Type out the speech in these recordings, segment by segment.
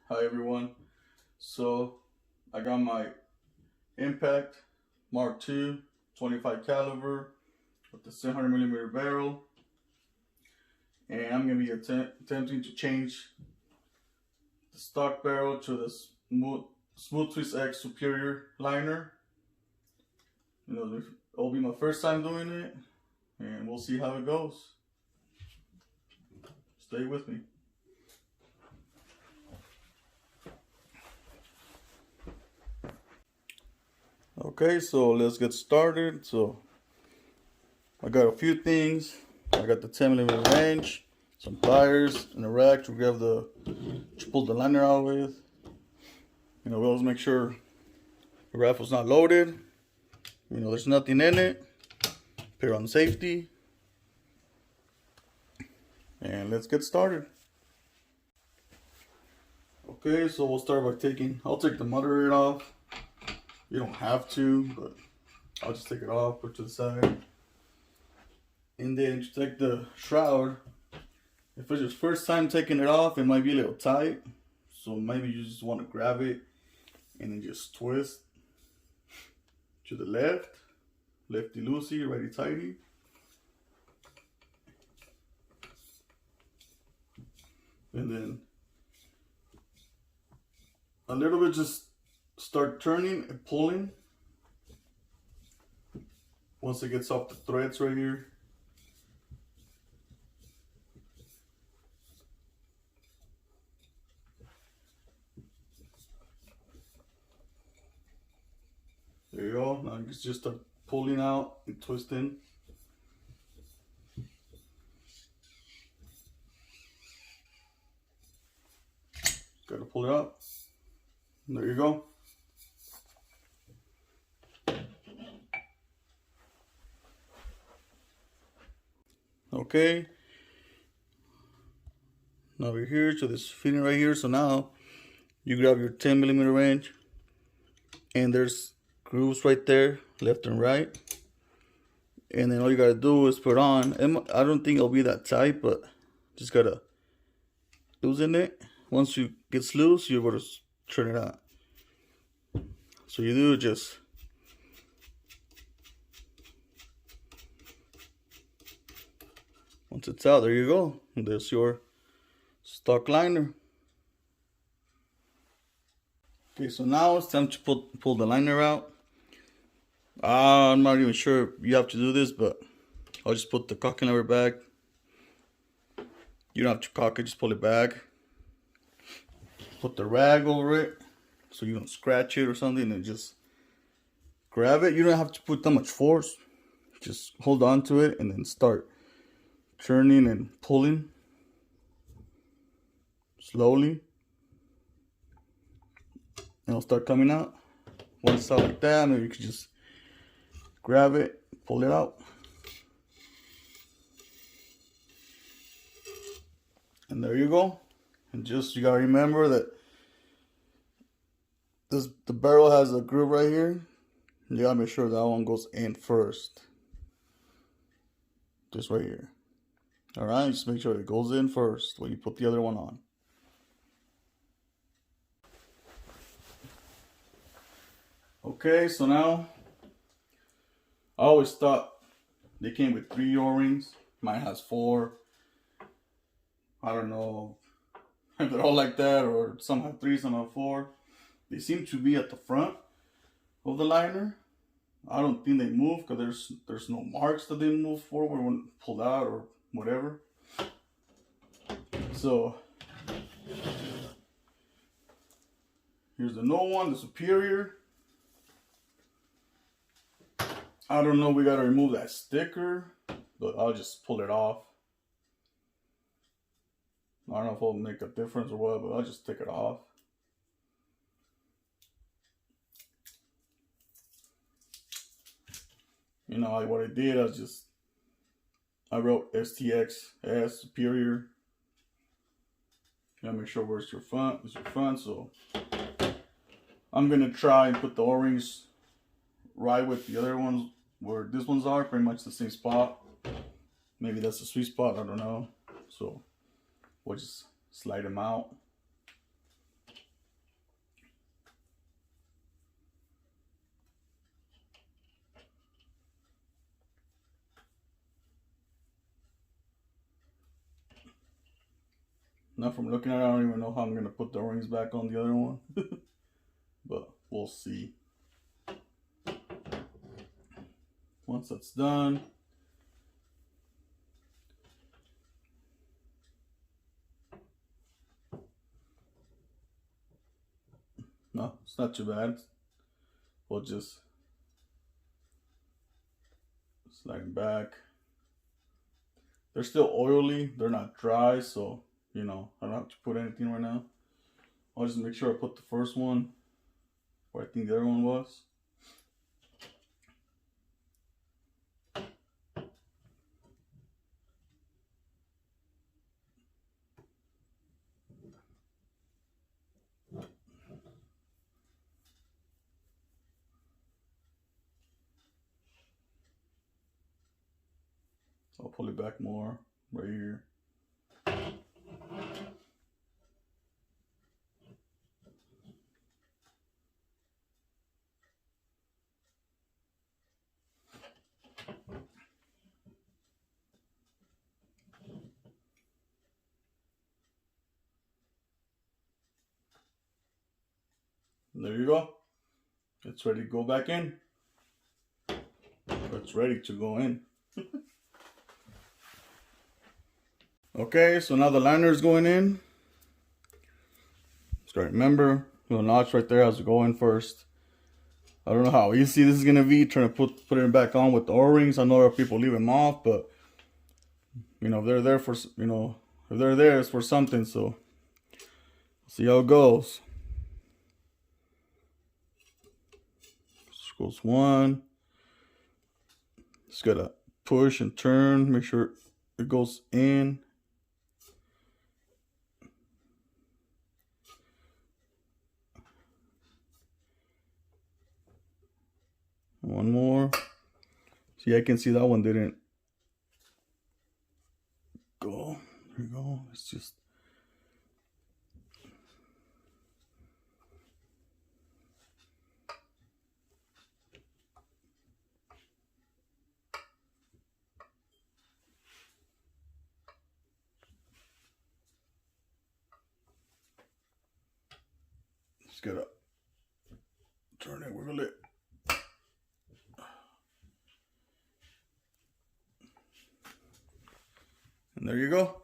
Hi everyone. So I got my Impact Mark II 25 caliber with the 700mm barrel, and I'm gonna be attempting to change the stock barrel to the Smooth Twist X Superior liner. It'll be my first time doing it, and we'll see how it goes. Stay with me. Okay, so let's get started. So I got a few things. I got the 10mm wrench, some pliers, and a rack to pull the liner out with. We always make sure the rifle's not loaded. There's nothing in it. Put it on safety. And let's get started. Okay, so we'll start by I'll take the mother off. You don't have to, but I'll just take it off, put it to the side. And then to take the shroud, if it's your first time taking it off, it might be a little tight. So maybe you just want to grab it and then just twist to the left. Lefty loosey, righty tighty. And then a little bit, just start turning and pulling. Once it gets off the threads right here. There you go. Now you just start pulling out and twisting. Gotta pull it out. There you go. Okay. Now we're here to this fitting right here. So now you grab your 10mm wrench, and there's grooves right there, left and right. And then all you gotta do is put on. I don't think it'll be that tight, but just gotta loosen it. Once it gets loose, you're able to turn it out. So you do just once it's out, there you go. There's your stock liner. Okay, so now it's time to pull the liner out. I'm not even sure you have to do this, but I'll just put the cocking lever back. You don't have to cock it, just pull it back. Put the rag over it so you don't scratch it or something, and just grab it. You don't have to put that much force. Just hold on to it and then start turning and pulling slowly. And it'll start coming out. Once it's out like that, maybe you could just grab it, pull it out. And there you go. And just, you gotta remember that the barrel has a groove right here. You gotta make sure that one goes in first. Just right here. Alright, just make sure it goes in first when you put the other one on. Okay, so now, I always thought they came with 3 O-rings. Mine has 4. I don't know if they're all like that, or some have 3, some have 4. They seem to be at the front of the liner. I don't think they move because there's no marks that they move forward when pulled out or whatever. So here's the no one, the Superior. I don't know, we gotta remove that sticker, but I'll just pull it off. I don't know if it'll make a difference or what, but I'll just take it off. What I did, I wrote Stx Superior. Make sure where's your front is your front. So I'm gonna try and put the O-rings right with the other ones where these ones are, pretty much the same spot. Maybe that's the sweet spot, I don't know. So we'll just slide them out. Now from looking at it, I don't even know how I'm gonna put the O-rings back on the other one. But we'll see. Once that's done, no, it's not too bad. We'll just slide them back. They're still oily, they're not dry, so you know, I don't have to put anything right now. I'll just make sure I put the first one where I think the other one was. I'll pull it back more right here. And there you go. It's ready to go back in. It's ready to go in. Okay, so now the liner is going in. So remember, the notch right there has to go in first. I don't know how easy this is gonna be trying to put it back on with the O-rings. I know there are people leave them off, but you know, if they're there for, you know, if they're there, it's for something. So see how it goes. Just goes one. Just gotta push and turn, make sure it goes in. One more. See, I can see that one didn't go. There you go. It's just gotta turn it, wiggle it. And there you go.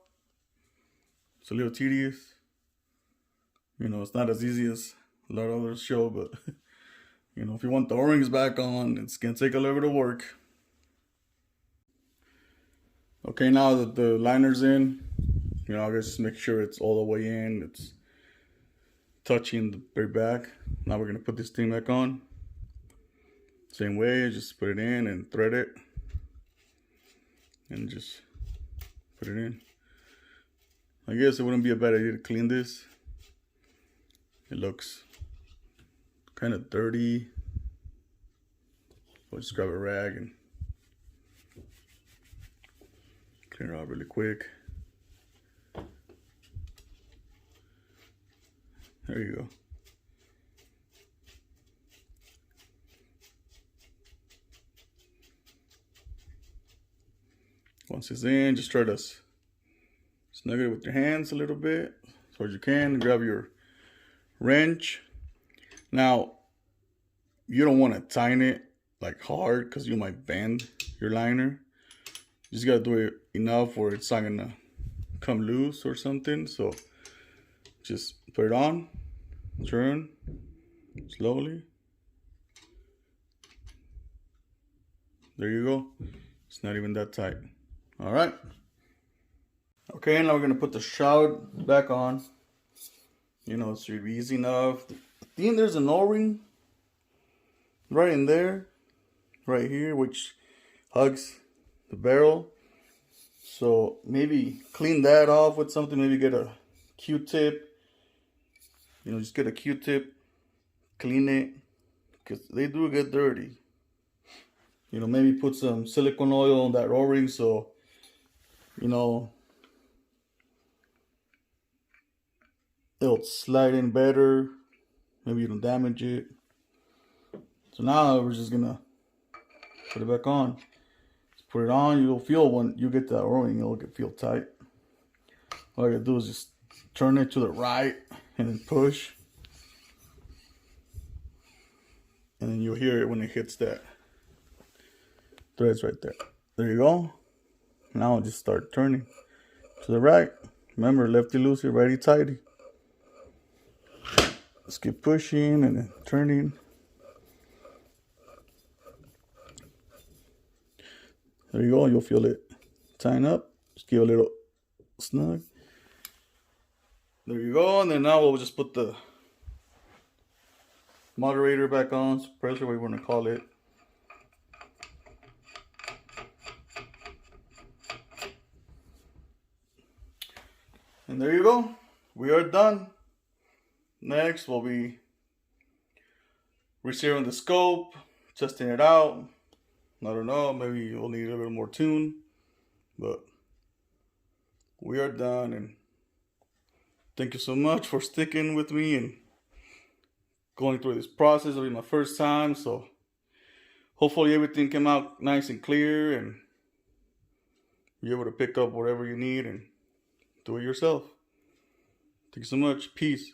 It's a little tedious. You know, it's not as easy as a lot of others show, but you know, if you want the O-rings back on, it's gonna take a little bit of work. Okay, now that the liner's in, you know, I just make sure it's all the way in. It's touching the very back. Now we're gonna put this thing back on. Same way, just put it in and thread it. And just put it in. I guess it wouldn't be a bad idea to clean this. It looks kind of dirty. I'll just grab a rag and clean it out really quick. There you go. Once it's in, just try to snug it with your hands a little bit as far as you can. Grab your wrench. Now, you don't want to tighten it like hard because you might bend your liner. You just got to do it enough where it's not going to come loose or something. So just put it on, turn slowly. There you go. It's not even that tight. All right. Okay, now we're gonna put the shroud back on. You know, it should be easy enough. I think there's an O-ring right in there, right here, which hugs the barrel. So maybe clean that off with something. Maybe get a Q-tip. You know, just get a Q-tip, clean it, because they do get dirty. You know, maybe put some silicone oil on that O-ring so, you know, it'll slide in better. Maybe you don't damage it. So now we're just gonna put it back on. Just put it on. You'll feel when you get that O-ring, it'll feel tight. All you gotta do is just turn it to the right and then push. And then you'll hear it when it hits that threads right there. There you go. Now just start turning to the right. Remember, lefty loosey, righty tighty. Let's keep pushing and then turning. There you go. You'll feel it tighten up. Just give it a little snug. There you go. And then now we'll just put the moderator back on, suppressor, what you want to call it. And there you go. We are done. Next, we'll be resealing the scope, testing it out. I don't know, maybe you'll need a little more tune, but we are done. And thank you so much for sticking with me and going through this process. It'll be my first time, so hopefully everything came out nice and clear and you're able to pick up whatever you need and do it yourself. Thank you so much. Peace.